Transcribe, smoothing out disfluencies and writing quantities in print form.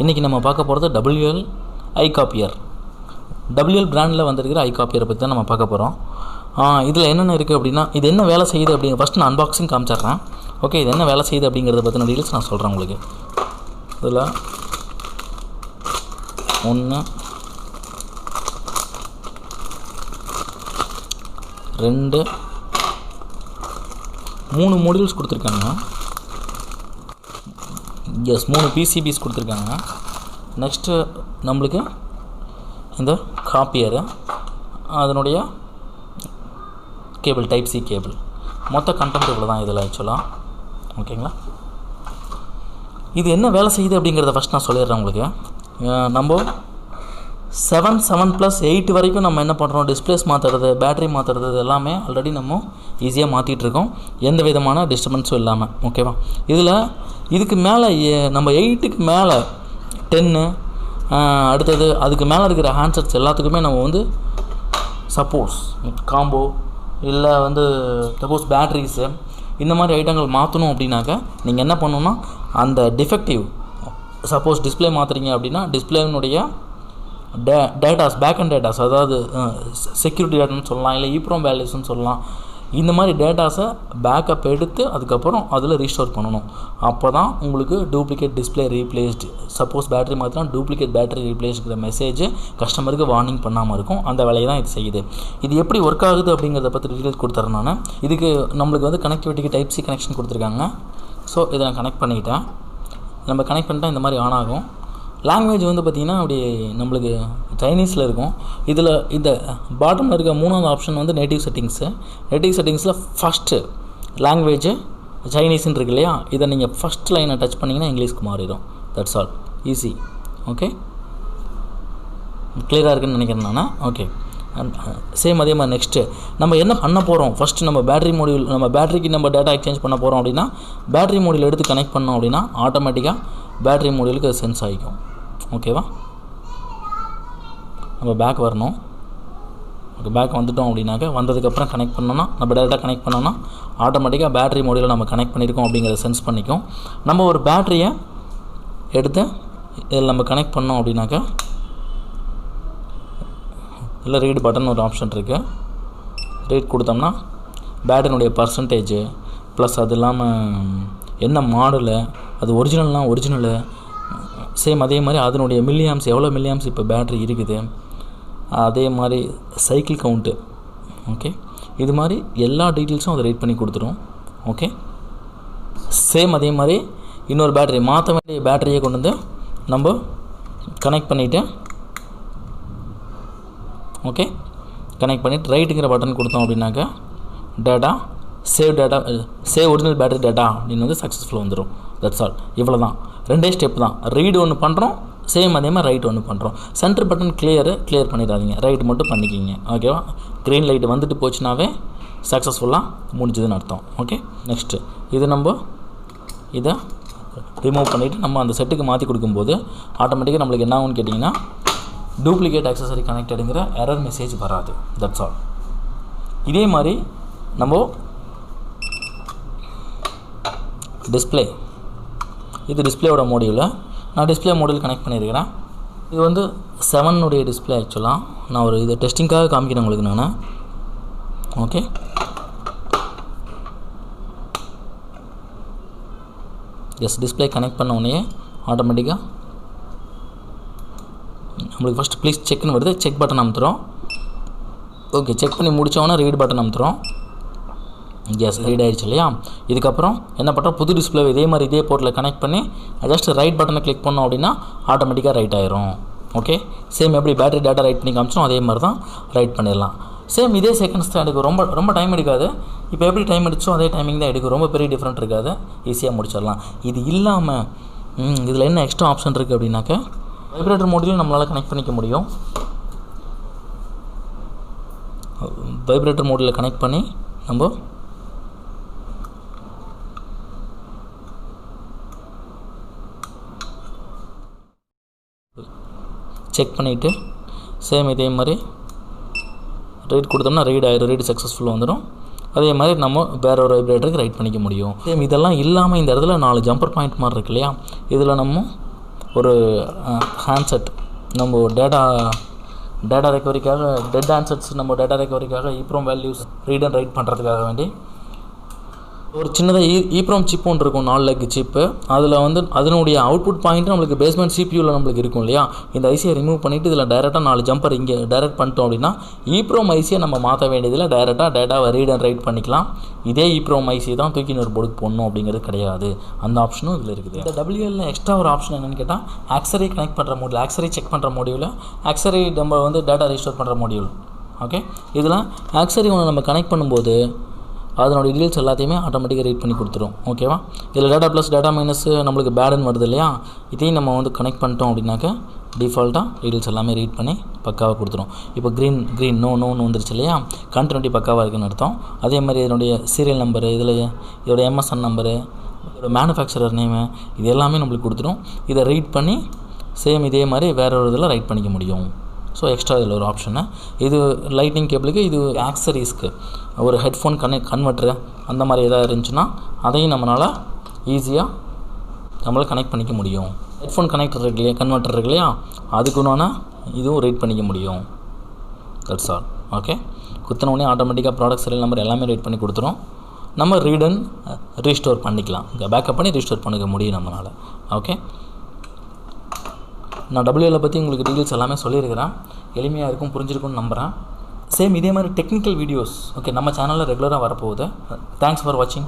இன்றைக்கி நம்ம பார்க்க போகிறது WL I Copier. WL பிராண்டில் வந்திருக்கிற I Copier பற்றி தான் நம்ம பார்க்க போகிறோம். இதில் என்னென்ன இருக்குது அப்படின்னா, இது என்ன வேலை செய்யுது அப்படிங்க ஃபஸ்ட் நான் அன்பாக்சிங் காமிச்சிட்றேன். ஓகே, இது என்ன வேலை செய்யுது அப்படிங்கிறத பற்றின டீட்டெயில்ஸ் நான் சொல்கிறேன் உங்களுக்கு. இதில் 1 2 3 மாடியூல்ஸ் கொடுத்துருக்காங்க. எஸ், 3 PCBs கொடுத்துருக்காங்க. நெக்ஸ்ட்டு நம்மளுக்கு இந்த காப்பியரு, அதனுடைய கேபிள் டைப் C கேபிள், மொத்த கண்டென்ட் இவ்வளோ தான் இதில் ஆக்சுவலாக. ஓகேங்களா, இது என்ன வேலை செய்யுது அப்படிங்கிறத ஃபஸ்ட் நான் சொல்லிடுறேன் உங்களுக்கு. நம்ம 7+8 வரைக்கும் நம்ம என்ன பண்ணுறோம், டிஸ்பிளேஸ் மாற்றுறது, பேட்டரி மாற்றுறது, இது எல்லாமே ஆல்ரெடி நம்ம ஈஸியாக மாற்றிட்டுருக்கோம், எந்த விதமான டிஸ்டர்பன்ஸும் இல்லாமல். ஓகேவா, இதுக்கு மேலே நம்ம 8க்கு மேலே 10 அடுத்தது அதுக்கு மேலே இருக்கிற ஹேண்ட்செட்ஸ் எல்லாத்துக்குமே நம்ம வந்து சப்போஸ் காம்போ இல்லை சப்போஸ் பேட்ரிஸு இந்த மாதிரி ஐட்டங்கள் மாற்றணும் அப்படின்னாக்க நீங்கள் என்ன பண்ணணுன்னா, அந்த டிஃபெக்டிவ் சப்போஸ் டிஸ்பிளே மாற்றுறீங்க அப்படின்னா டிஸ்பிளேனுடைய டேட்டாஸ், பேக் அண்ட் டேட்டாஸ், அதாவது செக்யூரிட்டி டேட்டான்னு சொல்லலாம், இல்லை ஈப்ரோம் வேல்யூஸ்ன்னு சொல்லலாம். இந்த மாதிரி டேட்டாஸை பேக்கப் எடுத்து அதுக்கப்புறம் அதில் ரீஸ்டோர் பண்ணணும். அப்போ தான் உங்களுக்கு duplicate display replaced, suppose battery மாற்றினா டூப்ளிகேட் பேட்டரி ரீப்ளேஸ்டுங்கிற மெசேஜ் கஸ்டமருக்கு வார்னிங் பண்ணாமல் இருக்கும். அந்த வேலையை தான் இது செய்யுது. இது எப்படி ஒர்க் ஆகுது அப்படிங்கிறத பற்றி டீட்டெயில்ஸ் கொடுத்துறேன் நான். இதுக்கு நம்மளுக்கு கனெக்டிவிட்டிக்கு டைப் C கனெக்ஷன் கொடுத்துருக்காங்க. ஸோ இதை நான் கனெக்ட் பண்ணிக்கிட்டேன். நம்ம கனெக்ட் பண்ணிட்டா இந்த மாதிரி ஆன் ஆகும். லாங்குவேஜ் பார்த்திங்கன்னா அப்படி நம்மளுக்கு சைனீஸில் இருக்கும். இதில் இந்த பாட்டமில் இருக்க 3வது ஆப்ஷன் நேட்டிவ் செட்டிங்ஸு. நேட்டிவ் செட்டிங்ஸில் ஃபஸ்ட்டு லாங்குவேஜ் சைனீஸ்ன்னு இருக்கு இல்லையா, இதை நீங்கள் ஃபஸ்ட் லைனை டச் பண்ணிங்கன்னா இங்கிலீஷ்க்கு மாறிடும். That's all, easy. ஓகே, கிளியராக இருக்குன்னு நினைக்கிறேன் நான். ஓகே, சேம் அதே மாதிரி நெக்ஸ்ட்டு நம்ம என்ன பண்ண போகிறோம், ஃபஸ்ட்டு நம்ம பேட்டரி மாடியூல், நம்ம பேட்டரிக்கு நம்ம டேட்டா எக்ஸ்சேஞ்ச் பண்ண போகிறோம் அப்படின்னா பேட்டரி மாடியூல் எடுத்து கனெக்ட் பண்ணோம் அப்படின்னா ஆட்டோமேட்டிக்காக பேட்டரி மாடியூலுக்கு அது சென்ஸ் ஆகிக்கும். ஓகேவா, நம்ம பேக் வரணும். ஓகே, பேக் வந்துட்டோம் அப்படின்னாக்க வந்ததுக்கப்புறம் கனெக்ட் பண்ணோன்னா, நம்ம டேட்டா கனெக்ட் பண்ணோன்னா ஆட்டோமேட்டிக்காக பேட்டரி மாடியூலை நம்ம கனெக்ட் பண்ணியிருக்கோம் அப்படிங்கிறத சென்ஸ் பண்ணிக்கும். நம்ம ஒரு பேட்டரியை எடுத்து இதில் நம்ம கனெக்ட் பண்ணோம் அப்படின்னாக்க இல்லை ரீட் பட்டன் ஒரு ஆப்ஷன் இருக்குது. ரீட் கொடுத்தோம்னா பேட்டரினுடைய பர்சன்டேஜு ப்ளஸ் அது இல்லாமல் என்ன மாடலு, அது ஒரிஜினல்னால் ஒரிஜினலு, சேம் அதே மாதிரி அதனுடைய மில்லியாம்ஸ், எவ்வளோ மில்லியாம்ஸ் இப்போ பேட்ரி இருக்குது, அதே மாதிரி சைக்கிள் கவுண்ட்டு. ஓகே, இது மாதிரி எல்லா டீட்டெயில்ஸும் அதை ரீட் பண்ணி கொடுத்துரும். ஓகே, சேம் அதே மாதிரி இன்னொரு பேட்டரி, மாற்ற வேண்டிய பேட்டரியை கொண்டு வந்து நம்ம கனெக்ட் பண்ணிவிட்டு, ஓகே, கனெக்ட் பண்ணிவிட்டு ரைட்டுங்கிற பட்டன் கொடுத்தோம் அப்படின்னாக்கா data save original battery data அப்படின்னு சக்ஸஸ்ஃபுல் வந்துடும். தட்ஸ் ஆல், இவ்வளோ தான். 2 ஸ்டெப் தான். ரீடு ஒன்று பண்ணுறோம், சேம் அதே மாதிரி ரைட் ஒன்று பண்ணுறோம். சென்டர் பட்டன் கிளியர் பண்ணிடாதீங்க, ரைட் மட்டும் பண்ணிக்கிங்க. ஓகேவா, க்ரீன் லைட் வந்துட்டு போச்சுனாவே சக்ஸஸ்ஃபுல்லாக முடிஞ்சதுன்னு அர்த்தம். ஓகே, நெக்ஸ்ட்டு இது நம்ம இதை ரிமூவ் பண்ணிவிட்டு நம்ம அந்த செட்டுக்கு மாற்றி கொடுக்கும்போது ஆட்டோமேட்டிக்காக நம்மளுக்கு என்ன ஆகும்னு கேட்டிங்கன்னா டூப்ளிகேட் ஆக்சஸரி கனெக்டடுங்கிற எரர் மெசேஜ் வராது. That's all. இதே மாதிரி நம்ம டிஸ்பிளே, இது டிஸ்பிளேயோட மாடியூலில் நான் டிஸ்பிளே மாடியூல் கனெக்ட் பண்ணியிருக்கிறேன். இது 7 டிஸ்பிளே ஆக்சுவலாக. நான் ஒரு இது டெஸ்டிங்காக காமிக்கிறேன் உங்களுக்கு நான். ஓகே, எஸ், டிஸ்பிளே கனெக்ட் பண்ண உடனே ஆட்டோமேட்டிக்காக நம்மளுக்கு ஃபஸ்ட்டு ப்ளீஸ் செக்னு வருது, செக் பட்டன் அமுத்துகிறோம். ஓகே, செக் பண்ணி முடித்தோன்னா ரீட் பட்டன் அமுத்துகிறோம். எஸ், ரீட் ஆகிடுச்சு இல்லையா. இதுக்கப்புறம் என்ன பண்ணுறோம், புது டிஸ்பிளே இதே மாதிரி இதே போர்ட்டில் கனெக்ட் பண்ணி ஜஸ்ட் ரைட் பட்டனை கிளிக் பண்ணோம் அப்படின்னா ஆட்டோமேட்டிக்காக ரைட் ஆயிரும். ஓகே, சேம் எப்படி பேட்டரி டேட்டா ரைட் பண்ணி காமிச்சோம் அதே மாதிரி தான் ரைட் பண்ணிடலாம். சேம் இதே செகண்ட்ஸ் தான் எடுக்கும், ரொம்ப டைம் எடுக்காது. இப்போ எப்படி டைம் எடுத்தோம் அதே டைமிங் தான் எடுக்கும், ரொம்ப பெரிய டிஃப்ரெண்ட் இருக்காது, ஈஸியாக முடிச்சிடலாம். இது இல்லாமல் இதில் என்ன எக்ஸ்ட்ரா ஆப்ஷன் இருக்குது அப்படின்னாக்க வைப்ரேட்டர் மோடிலையும் நம்மளால் கனெக்ட் பண்ணிக்க முடியும். வைப்ரேட்டர் மோடில் கனெக்ட் பண்ணி நம்ம செக் பண்ணிவிட்டு சேம் இதே மாதிரி ரீட் கொடுத்தோம்னா ரீட் ஆயிரும், ரீட் சக்ஸஸ்ஃபுல் வந்துடும். அதே மாதிரி நம்ம வேற ஒரு வைப்ரேட்டருக்கு ரைட் பண்ணிக்க முடியும். சேம் இதெல்லாம் இல்லாமல் இந்த இடத்துல 4 ஜம்பர் பாயிண்ட் மாதிரி இருக்கு இல்லையா, இதில் நம்ம ஒரு ஹேண்ட்செட் நம்ம டேட்டா ரெக்கவரிக்காக டெட் ஹேண்ட்செட்ஸ் நம்ம டேட்டா ரெக்கவரிக்காக EEPROM values read and write பண்ணுறதுக்காக வேண்டி ஒரு சின்னதாக EEPROM சிப் ஒன்று இருக்கும் 4 லெக் சிப்பு. அதில் வந்து அதனுடைய அவுட்புட் பாயிண்ட் நம்மளுக்கு பேஸ்மெண்ட் CPU நம்மளுக்கு இருக்கும் இல்லையா. இந்த ஐசியை ரிமூவ் பண்ணிவிட்டு இதில் டைரெக்டாக 4 ஜம்பர் இங்கே டைரெக்ட் பண்ணிட்டோம் அப்படின்னா EEPROM ஐசியை நம்ம மாற்ற வேண்டியதில் டைரெக்டாக டேட்டாவை ரீட் அண்ட் ரைட் பண்ணிக்கலாம். இதே EEPROM ஐசி தான் தூக்கி இன்னொரு போர்டுக்கு போடணும் அப்படிங்கிறது கிடையாது. அந்த ஆப்ஷனும் இதில் இருக்குது. இந்த WLல எக்ஸ்ட்ரா ஒரு ஆப்ஷன் என்னென்னு கேட்டால் ஆக்சரி கனெக்ட் பண்ணுற மோடியூல், ஆக்சரி செக் பண்ணுற மோடியூல், ஆக்சரி நம்ம வந்து டேட்டா ரெஜிஸ்டர் பண்ணுற மோடியூல். ஓகே, இதில் ஆக்சரி ஒன்று நம்ம கனெக்ட் பண்ணும்போது அதனுடைய டீட்டெயில்ஸ் எல்லாத்தையுமே ஆட்டோமேட்டிக்காக ரீட் பண்ணி கொடுத்துரும். ஓகேவா, இதில் டேட்டா ப்ளஸ் டேட்டா மைனஸ் நம்மளுக்கு பேடுன்னு வருது இல்லையா. இதையும் நம்ம வந்து கனெக்ட் பண்ணிட்டோம் அப்படின்னாக்க டிஃபால்ட்டாக டீட்டெயில்ஸ் எல்லாமே ரீட் பண்ணி பக்காவாக கொடுத்துரும். இப்போ க்ரீன் நோன்னு வந்துருச்சு இல்லையா, கண்டினியூட்டி பக்காவாக இருக்குன்னு அர்த்தம். அதே மாதிரி இதனுடைய சீரியல் நம்பரு, இதோட MSN நம்பரு, இதோட மேனுஃபேக்சரர் நேமு, இது எல்லாமே நம்மளுக்கு கொடுத்துரும். இதை ரீட் பண்ணி சேம் இதே மாதிரி வேறு ஒரு இதில் ரைட் பண்ணிக்க முடியும். ஸோ எக்ஸ்ட்ரா இதில் ஒரு ஆப்ஷனு. இது லைட்னிங் கேபிளுக்கு, இது ஆக்சரிஸ்க்கு ஒரு ஹெட்ஃபோன் கன்வெர்ட்ரு அந்த மாதிரி எதாவது இருந்துச்சுன்னா அதையும் நம்மளால் ஈஸியாக நம்மளால் கனெக்ட் பண்ணிக்க முடியும். ஹெட்ஃபோன் கனெக்டர் இருக்கு இல்லையா, கன்வெர்ட்டர் இருக்கு இல்லையா, அதுக்குன்னு இதுவும் ரீட் பண்ணிக்க முடியும். That's all. ஓகே, குத்தினோடனே ஆட்டோமேட்டிக்காக ப்ராடக்ட் சீரியல் நம்பர் எல்லாமே ரீட் பண்ணி கொடுத்துரும். நம்ம ரீட் அண்ட் ரீஸ்டோர் பண்ணிக்கலாம், பேக்கப் பண்ணி ரீஸ்டோர் பண்ணிக்க முடியும் நம்மளால். ஓகே, நான் WL பற்றி உங்களுக்கு டீட்டெயில்ஸ் எல்லாமே சொல்லியிருக்கிறேன். எளிமையாக இருக்கும், புரிஞ்சிருக்கும்னு நம்புகிறேன். சேம் இதே மாதிரி டெக்னிக்கல் வீடியோஸ் ஓகே நம்ம சேனலில் ரெகுலராக வரப்போகுது. தேங்க்ஸ் ஃபார் வாட்சிங்.